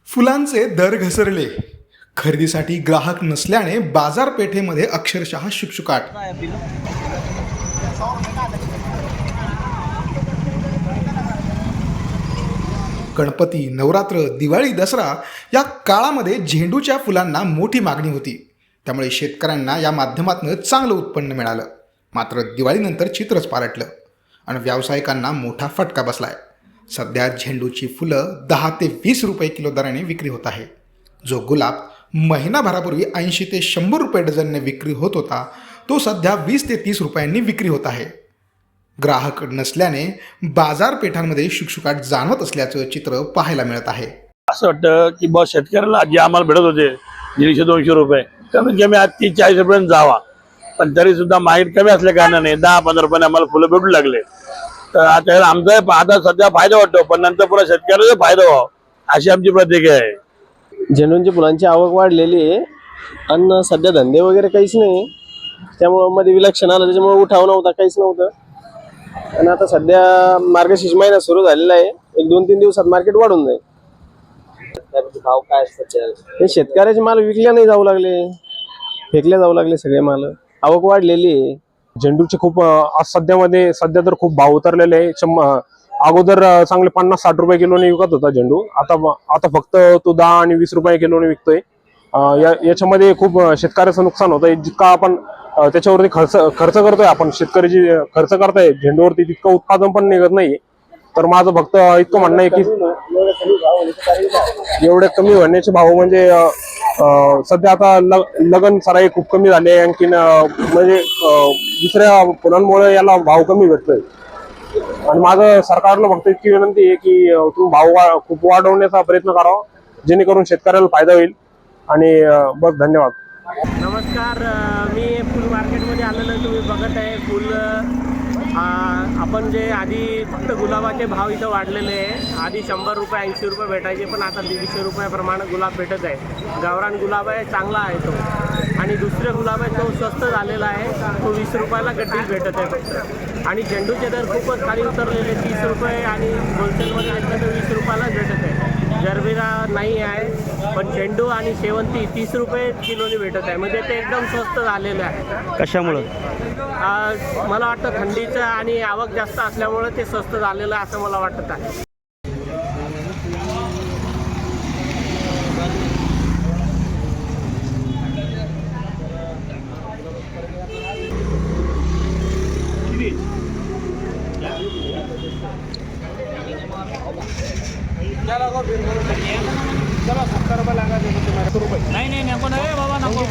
फुलांचे दर घसरले, खरेदीसाठी ग्राहक नसल्याने बाजारपेठेमध्ये अक्षरशः शुकशुकाट. गणपती, नवरात्र, दिवाळी, दसरा या काळामध्ये झेंडूच्या फुलांना मोठी मागणी होती. त्यामुळे शेतकऱ्यांना या माध्यमातून चांगलं उत्पन्न मिळालं. मात्र दिवाळीनंतर चित्रच पालटलं आणि व्यावसायिकांना मोठा फटका बसलाय. सध्या झेंडूची फुलं 10 ते 20 रुपये किलो दराने विक्री होत आहे. जो गुलाब महिनाभरापूर्वी 80 ते 100 रुपये डझनने विक्री होत होता, तो सध्या 20 ते 30 रुपयांनी विक्री होत आहे. ग्राहक नसल्याने बाजारपेठांमध्ये शुकशुकाट जाणवत असल्याचं चित्र पाहायला मिळत आहे. असं वाटतं की बस शेतकऱ्याला जे आम्हाला भेटत होते 150-200 रुपये, कमीत कमी आज 30-40 रुपयांनी जावा, पण तरी सुद्धा मार्केट कमी असल्या कारणाने 10-15 रुपयाने आम्हाला फुलं भेटू लागले. तर आता आमचा आता सध्या फायदा वाटतो, पण नंतर पुन्हा शेतकऱ्याला फायदा व्हावा अशी आमची प्रतिक्रिया आहे. झेंडूंची फुलांची आवक वाढलेली आहे आणि सध्या धंदे वगैरे काहीच नाही. त्यामुळं मध्ये विलक्षण आलं, त्याच्यामुळे उठाव नव्हता, काहीच नव्हतं. आणि आता सध्या मार्गशीर्ष महिना सुरू झालेला आहे. 1-2-3 दिवसात मार्केट वाढून जाईल. भाव काय असतात? शेतकऱ्याचे माल विकले नाही जाऊ लागले, फेकले जाऊ लागले सगळे माल. आवक वाढलेली आहे. झेंडूचे खूप सध्या तर खूप भाव उतरलेले आहे. अगोदर चांगले 50-60 रुपये किलोने विकत होता झेंडू, आता फक्त तो 10 आणि 20 रुपये किलोने विकतोय. याच्यामध्ये खूप शेतकऱ्याचं नुकसान होतंय. जितका आपण त्याच्यावरती खर्च करतोय, आपण शेतकरी जी खर्च करताय झेंडूवरती, तितकं उत्पादन पण निघत नाही. तर माझं फक्त इतकं म्हणणं आहे की एवढे कमी होण्याचे भाव म्हणजे सध्या आता लगन सराई खूप कमी झाले. आणखीन म्हणजे दुसऱ्या फुलांमुळे याला भाव कमी भेटतोय. आणि माझं सरकारला फक्त इतकी विनंती आहे की तुम्ही भाव खूप वाढवण्याचा प्रयत्न करावा, जेणेकरून शेतकऱ्याला फायदा होईल. आणि बस, धन्यवाद. नमस्कार, मी फुल मार्केटमध्ये आलेलो आहे. तुम्ही बघत आहे फुल. आपण जे आधी फक्त गुलाबाचे भाव इथं वाढलेले आहे. आधी 100 रुपये 80 रुपये भेटायचे, पण आता 150 रुपयाप्रमाणे गुलाब भेटत आहे. गावरान गुलाब आहे, चांगला आहे तो. आणि दुसरे गुलाब आहे तो स्वस्त झालेला आहे, तो 20 रुपयाला गड्डी भेटत आहे फक्त. आणि झेंडूचे दर खूपच खाली उतरलेले, 30 रुपये आणि होलसेलमध्ये घेतलं तर 20 रुपयालाच भेटत आहे. जरबेरा नाही आहे, पण झेंडू आणि शेवंती 30 रुपये किलोने भेटत आहे. म्हणजे ते एकदम स्वस्त झालेलं आहे. कशामुळं? मला वाटतं थंडीचं आणि आवक जास्त असल्यामुळे ते स्वस्त झालेलं आहे असं मला वाटत आहे. नाही नको नाही बाबा, नको.